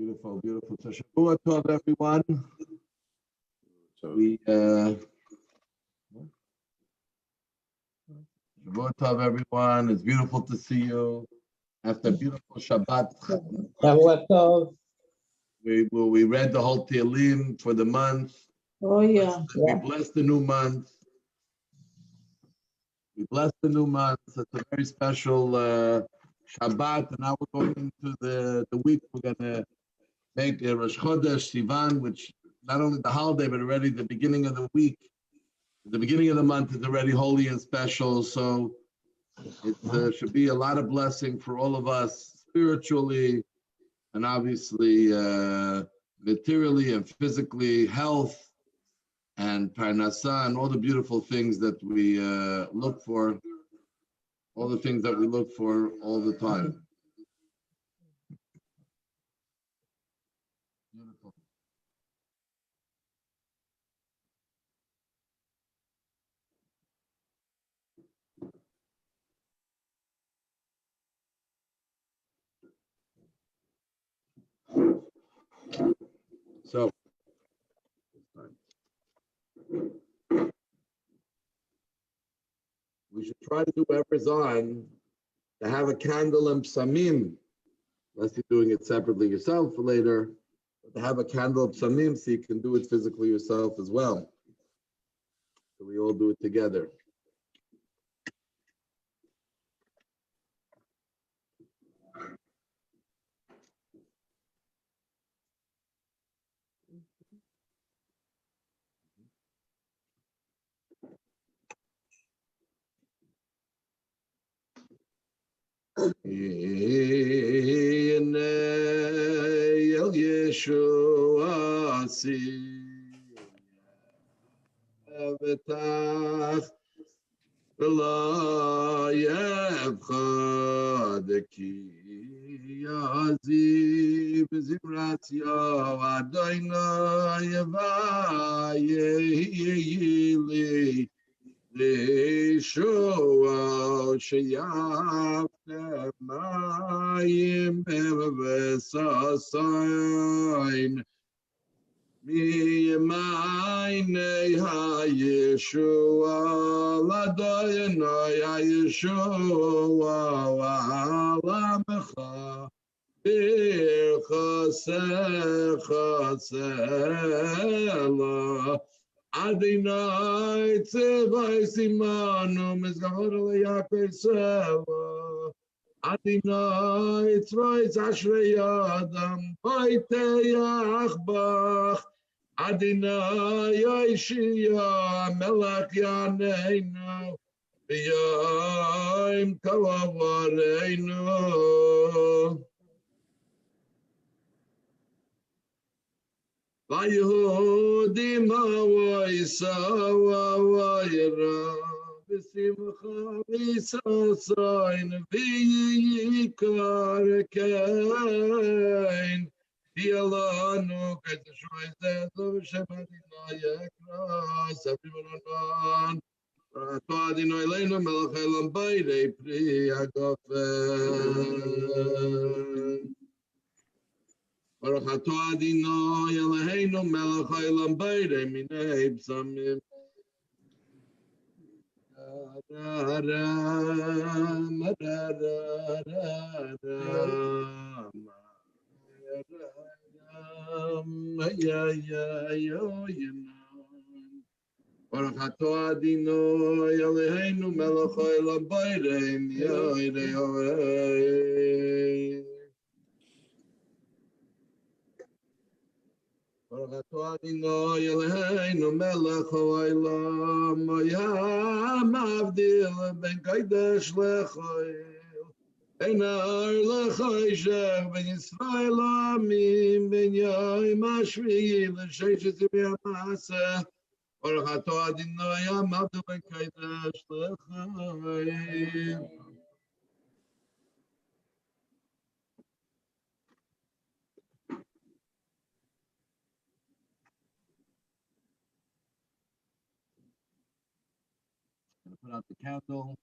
Beautiful, beautiful. So Shavua Tov, everyone. Shavua Tov, everyone. It's beautiful to see you after a beautiful Shabbat. Shavua Tov. We read the whole Tehillim for the month. Oh yeah. We blessed the new month. We blessed the new month. It's a very special Shabbat, and now we're going into the week. We're gonna make Rosh Chodesh Sivan, which not only the holiday, but already the beginning of the week, the beginning of the month is already holy and special. So it should be a lot of blessing for all of us spiritually, and obviously materially and physically, health and parnasa, and all the beautiful things that we look for, all the things that we look for all the time. Beautiful. So, we should try to do whatever's on to have a candle and psamim, unless you're doing it separately yourself for later, but to have a candle of psamim so you can do it physically yourself as well. So we all do it together. El Yeshua Betach V'lo Yevchadeki Yazi B'zimrat Yo Adonai Yevayeli Yeshua Sheyavte Mayim Bevesasayin Miyamayne HaYeshua L'Adonai HaYeshua V'alamecha B'chasecha Tzela Adonai Tzevay Simanu Mizgahor L'Yakov Seva Adonai Tzvay Zashrei Adam Vayteach Bach Adonai Yoshia Melech Yaneinu B'yom Kavareinu. Vayehudim ha'voisav vayera v'simcha v'sasayin v'yikar kain v'yalanu k'teshvay zezu v'shem Adonai ekras avrivanan Rato Adonai leinu melech haolam b'irei pri hagafen Baruch atah Adonai Eloheinu melech haolam b'irei minei b'samim. Baruch atah Adonai Eloheinu melech haolam b'irei minei Baruch atah Adonai Eloheinu melech haolam Yam Havdallah ben kodesh lechoil ben ar lechoshech ben Yisrael amim ben yom hashvi'i l'sheishes yemei ha'maseh Baruch atah Adonai Yam Havdallah ben kodesh lechoil. Put out the candle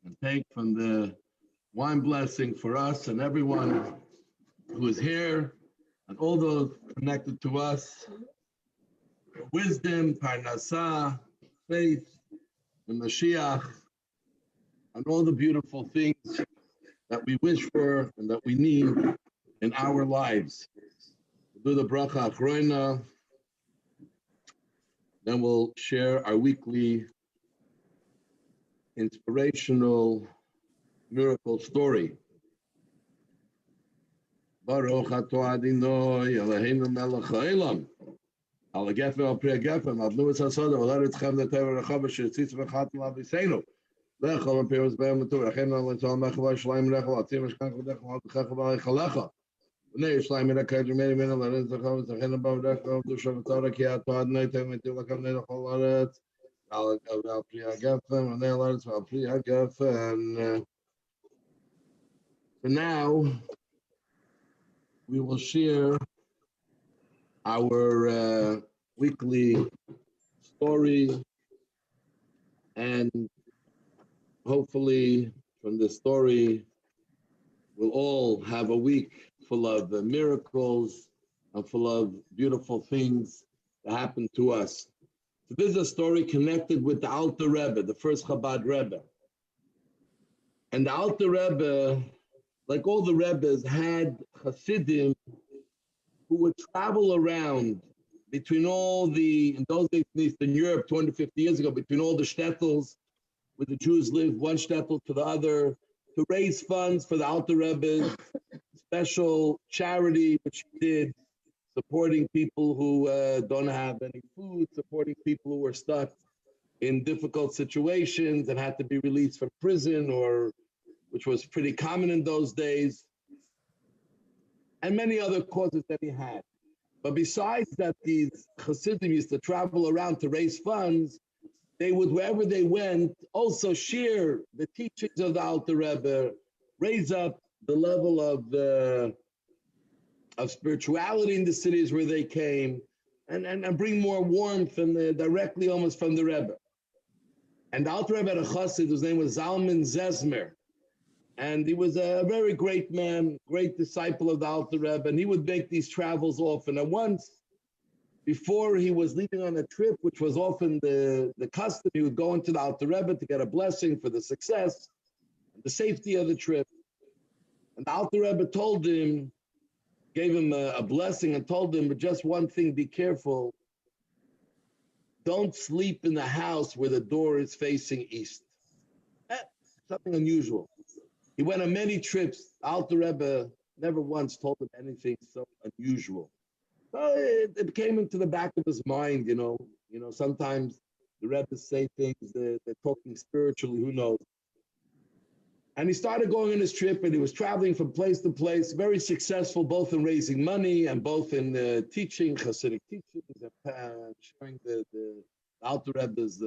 and take from the wine blessing for us and everyone who is here and all those connected to us. Wisdom, parnasah, faith, and Mashiach, and all the beautiful things that we wish for and that we need in our lives. We'll do the bracha achroina, then we'll share our weekly inspirational miracle story. Baruch atah Adonai Eloheinu melech haolam, al gefen al pri gefen, al nuas hasada, al eretchem neteva rechava shetzitz v'chatam l'aviseinu. Lechol al piros be'em l'tur, achenu al etzal mechava shleim lechol, al tzim eshkan chodechol, al tchechav al eichalecha. V'nei shleim in HaKadosh meri min al eretz zechov, zechenu b'avdechol, d'shav Torah ki atah Adonai te'metu l'kam nedechol aretz, al pri gefen, v'nei al eretz al pri gefen. For now, we will share our weekly story, and hopefully from the story we'll all have a week full of miracles and full of beautiful things that happen to us. So this is a story connected with the Alter Rebbe, the first Chabad Rebbe. And the Alter Rebbe, like all the Rebbes, had Hasidim who would travel around between all the, in those days in Eastern Europe, 250 years ago, between all the shtetls where the Jews lived, one shtetl to the other, to raise funds for the Alter Rebbe's special charity, which he did, supporting people who don't have any food, supporting people who were stuck in difficult situations and had to be released from prison, or which was pretty common in those days, and many other causes that he had. But besides that, these Hasidim used to travel around to raise funds. They would, wherever they went, also share the teachings of the Alter Rebbe, raise up the level of spirituality in the cities where they came, and bring more warmth and directly almost from the Rebbe. And the Alter Rebbe had a Chassid whose name was Zalman Zezmer. And he was a very great man, great disciple of the Alter Rebbe, and he would make these travels often. And once, before he was leaving on a trip, which was often the custom, he would go into the Alter Rebbe to get a blessing for the success and the safety of the trip. And the Alter Rebbe told him, gave him a blessing and told him, but just one thing, be careful. Don't sleep in the house where the door is facing east. Something unusual. He went on many trips. Alter Rebbe never once told him anything so unusual. So it came into the back of his mind, you know. Sometimes the Rebbe say things, they're talking spiritually, who knows. And he started going on his trip, and he was traveling from place to place, very successful, both in raising money and both in teaching, Hasidic teachings, and sharing the Alter Rebbe's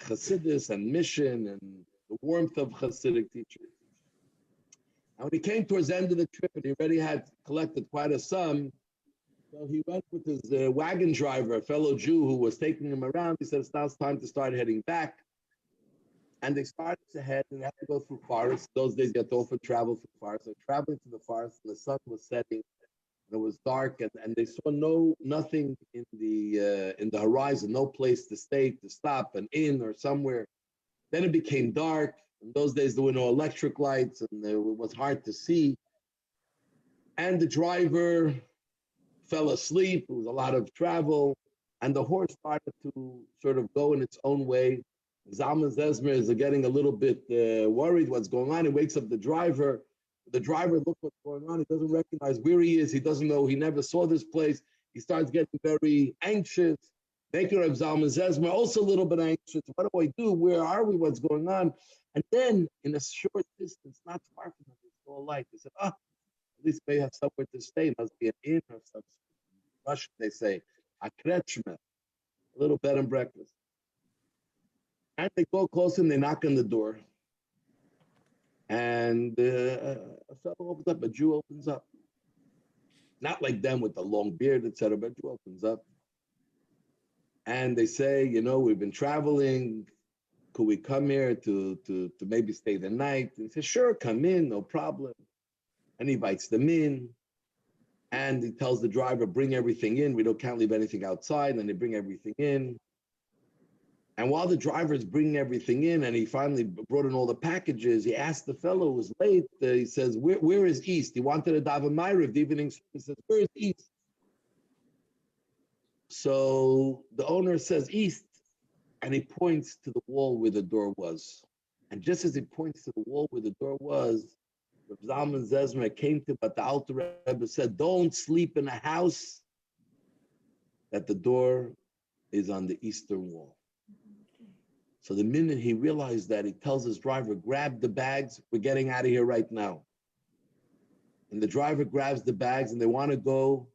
Hasidus and mission and the warmth of Hasidic teaching. And when he came towards the end of the trip, and he already had collected quite a sum, so he went with his wagon driver, a fellow Jew who was taking him around. He said, it's now time to start heading back. And they started to head, and they had to go through forests. Those days, you had to often travel through forests. So traveling through the forest, and the sun was setting, and it was dark, and they saw nothing in the horizon, no place to stay, to stop, an inn or somewhere. Then it became dark. In those days, there were no electric lights, and it was hard to see. And the driver fell asleep. It was a lot of travel, and the horse started to sort of go in its own way. Zalman Zezmer is getting a little bit worried what's going on. He wakes up the driver. The driver looks what's going on. He doesn't recognize where he is. He doesn't know. He never saw this place. He starts getting very anxious. Maker of Zalman Zezmer also a little bit anxious. What do I do? Where are we? What's going on? And then in a short distance, not far from him, he saw a light. He said, at least they have somewhere to stay. It must be an inn or something. In Russian, they say, a kretschmer, a little bed and breakfast. And they go close and they knock on the door. And a fellow opens up, a Jew opens up. Not like them with the long beard, etc., but a Jew opens up. And they say, we've been traveling could we come here to maybe stay the night? And he says, sure, come in, no problem. And he invites them in. And he tells the driver, bring everything in. We can't leave anything outside. And they bring everything in. And while the driver is bringing everything in, and he finally brought in all the packages, he asked the fellow who was late, he says, where is East? He wanted a daven Ma'ariv, the evening. He says, where is East? So the owner says, East. And he points to the wall where the door was. And just as he points to the wall where the door was, Reb Zalman Zezmer came to, but the Alter Rebbe said, don't sleep in a house that the door is on the eastern wall. So the minute he realized that, he tells his driver, grab the bags, we're getting out of here right now. And the driver grabs the bags and they want to go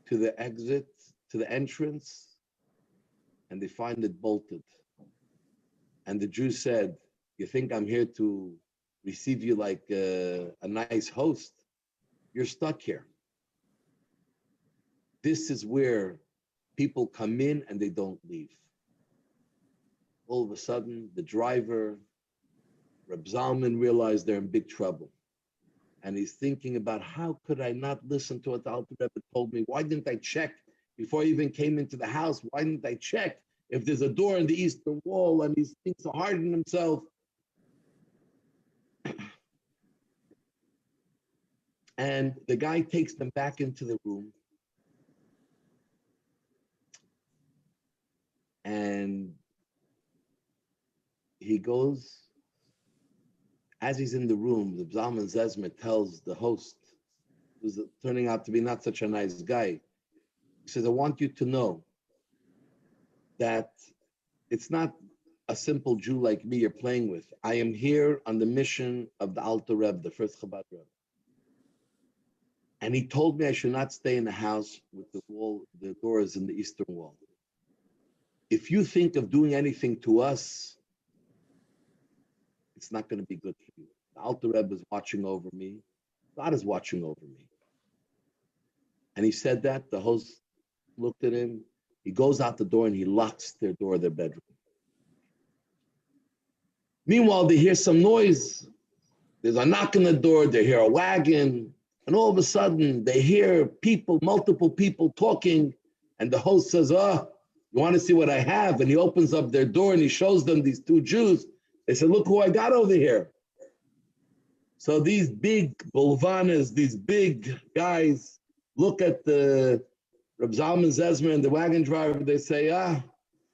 to the exit, to the entrance, and they find it bolted. And the Jew said, you think I'm here to receive you like a nice host? You're stuck here. This is where people come in and they don't leave. All of a sudden, the driver, Reb Zalman, realized they're in big trouble. And he's thinking about, how could I not listen to what the Alter Rebbe told me? Why didn't I check before I even came into the house? Why didn't I check if there's a door in the eastern wall? And he's thinking so hard on himself. And the guy takes them back into the room. And he goes, as he's in the room, the Zalman Zezmer tells the host, who's turning out to be not such a nice guy, he says, I want you to know that it's not a simple Jew like me you're playing with. I am here on the mission of the Alter Rebbe, the first Chabad Rebbe. And he told me I should not stay in the house with the doors in the eastern wall. If you think of doing anything to us, it's not going to be good for you. The Alter Rebbe is watching over me. God is watching over me. And he said that. The host looked at him. He goes out the door and he locks their door of their bedroom. Meanwhile, they hear some noise. There's a knock on the door. They hear a wagon. And all of a sudden, they hear people, multiple people talking. And the host says, oh, you want to see what I have? And he opens up their door and he shows them these two Jews. They said, look who I got over here. So these big bulvanas, these big guys, look at the Reb Zalman Zezmer and the wagon driver. They say,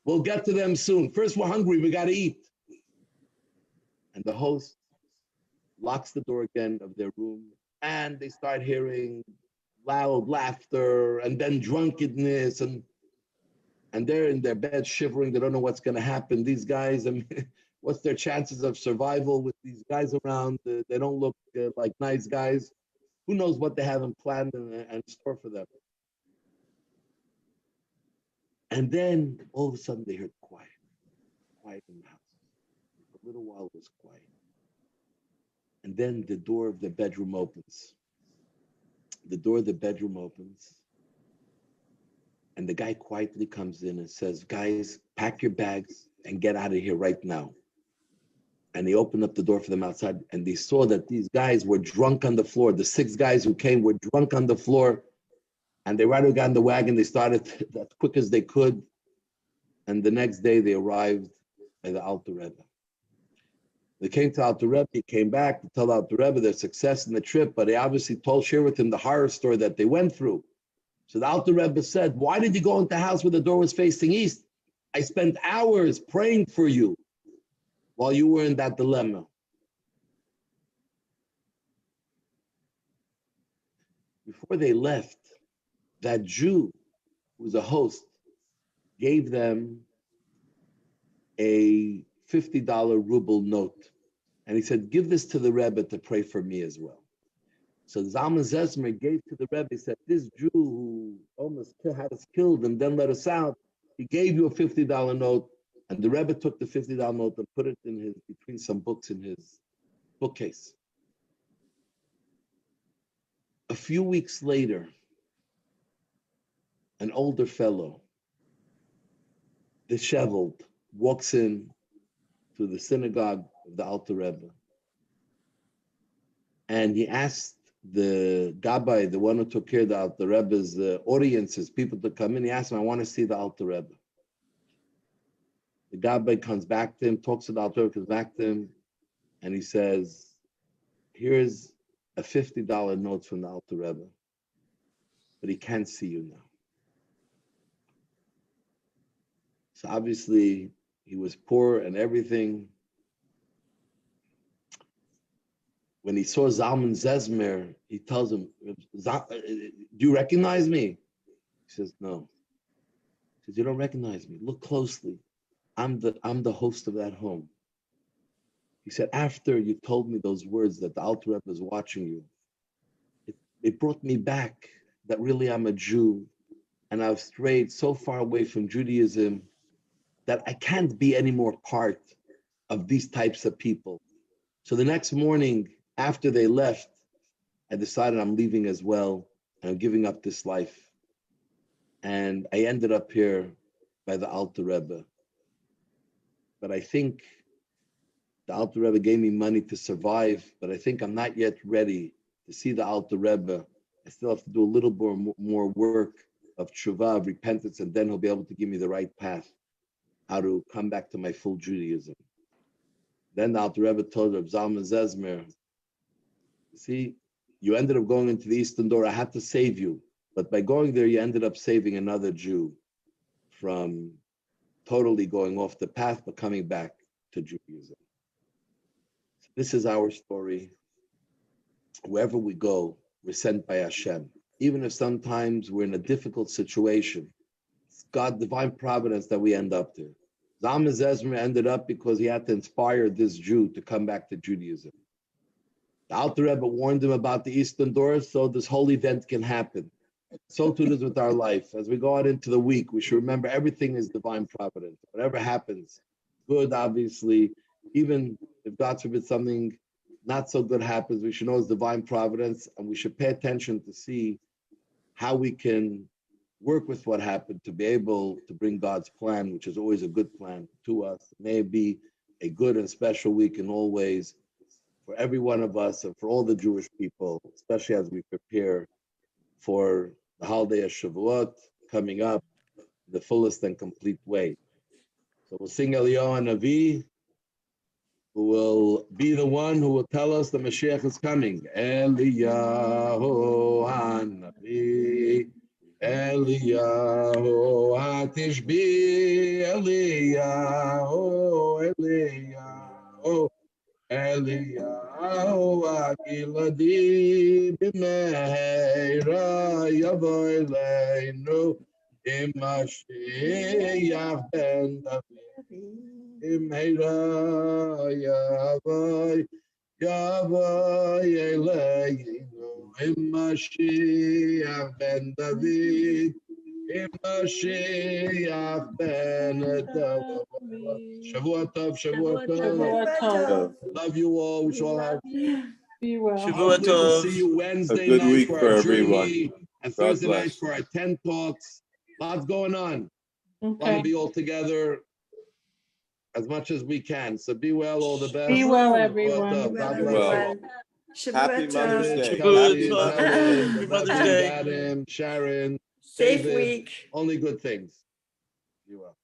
we'll get to them soon. First, we're hungry. We got to eat. And the host locks the door again of their room. And they start hearing loud laughter and then drunkenness. And they're in their bed shivering. They don't know what's going to happen. These guys, I mean, what's their chances of survival with these guys around? They don't look like nice guys. Who knows what they have in plan and store for them? And then all of a sudden they heard quiet in the house. A little while it was quiet. And then the door of the bedroom opens. The door of the bedroom opens. And the guy quietly comes in and says, guys, pack your bags and get out of here right now. And he opened up the door for them outside, and they saw that these guys were drunk on the floor. The 6 guys who came were drunk on the floor, and they right away got in the wagon. They started as quick as they could. And the next day they arrived at the Alter Rebbe. They came to Alter Rebbe. He came back to tell Alter Rebbe their success in the trip, but he obviously shared with him the horror story that they went through. So the Alter Rebbe said, why did you go into the house where the door was facing east? I spent hours praying for you while you were in that dilemma. Before they left, that Jew, who was a host, gave them a $50 ruble note. And he said, give this to the Rebbe to pray for me as well. So Zalman Zezmer gave to the Rebbe, he said, this Jew who almost had us killed and then let us out, he gave you a $50 note. And the Rebbe took the $50 note and put it in between some books in his bookcase. A few weeks later, an older fellow, disheveled, walks in through the synagogue of the Alter Rebbe. And he asked the Gabbai, the one who took care of the Alter Rebbe's audiences, people to come in, he asked him, I want to see the Alter Rebbe. The Gabbai comes back to him, talks to the Alter Rebbe, comes back to him, and he says, here's a $50 note from the Alter Rebbe, but he can't see you now. So obviously, he was poor and everything. When he saw Zalman Zezmer, he tells him, do you recognize me? He says, no. He says, you don't recognize me. Look closely. I'm the host of that home. He said, after you told me those words that the Alter Rebbe is watching you, it brought me back that really I'm a Jew, and I've strayed so far away from Judaism that I can't be any more part of these types of people. So the next morning, after they left, I decided I'm leaving as well, and I'm giving up this life. And I ended up here by the Alter Rebbe. But I think the Alter Rebbe gave me money to survive, but I think I'm not yet ready to see the Alter Rebbe. I still have to do a little more work of tshuva, of repentance, and then he'll be able to give me the right path, how to come back to my full Judaism. Then the Alter Rebbe told Reb Zalman Zezmer, see, you ended up going into the Eastern Door. I had to save you. But by going there, you ended up saving another Jew from totally going off the path, but coming back to Judaism. So this is our story. Wherever we go, we're sent by Hashem. Even if sometimes we're in a difficult situation, it's God's divine providence that we end up there. Zalman Zezmer ended up because he had to inspire this Jew to come back to Judaism. The Alter Rebbe warned him about the Eastern Door, so this whole event can happen. So too it is with our life. As we go out into the week, we should remember everything is divine providence. Whatever happens, good, obviously, even if God forbid something not so good happens, we should know it's divine providence, and we should pay attention to see how we can work with what happened to be able to bring God's plan, which is always a good plan, to us. May it be a good and special week in all ways for every one of us and for all the Jewish people, especially as we prepare for the holiday of Shavuot coming up in the fullest and complete way. So we'll sing Eliyahu Navi, who will be the one who will tell us the Mashiach is coming. Eliyahu Navi, Eliyahu Atishbi, Eliyahu, Eliyahu, Eliyahu Agiladi b'meira yavo eleinu Mashiach ben David b'meira yavo eleinu Mashiach ben David Mashiach ben David. Shavua Tov, Shavua Tov. Love you all. We shall all have. Be well. Shavua We'll Tov. see you Wednesday A good night week for for our everyone. journey and God Thursday night bless. for our 10 talks. Lots going on. Want to Okay. be all together as much as we can. So be well, all the best. Be well, Shavua everyone. Tov. God Be bless well. you all. Happy Mother's Day. Shavua Happy Tov. Mother's Day. Happy Mother's Rebecca, Day. Adam, Sharon, Safe David, week. only good things. Be well.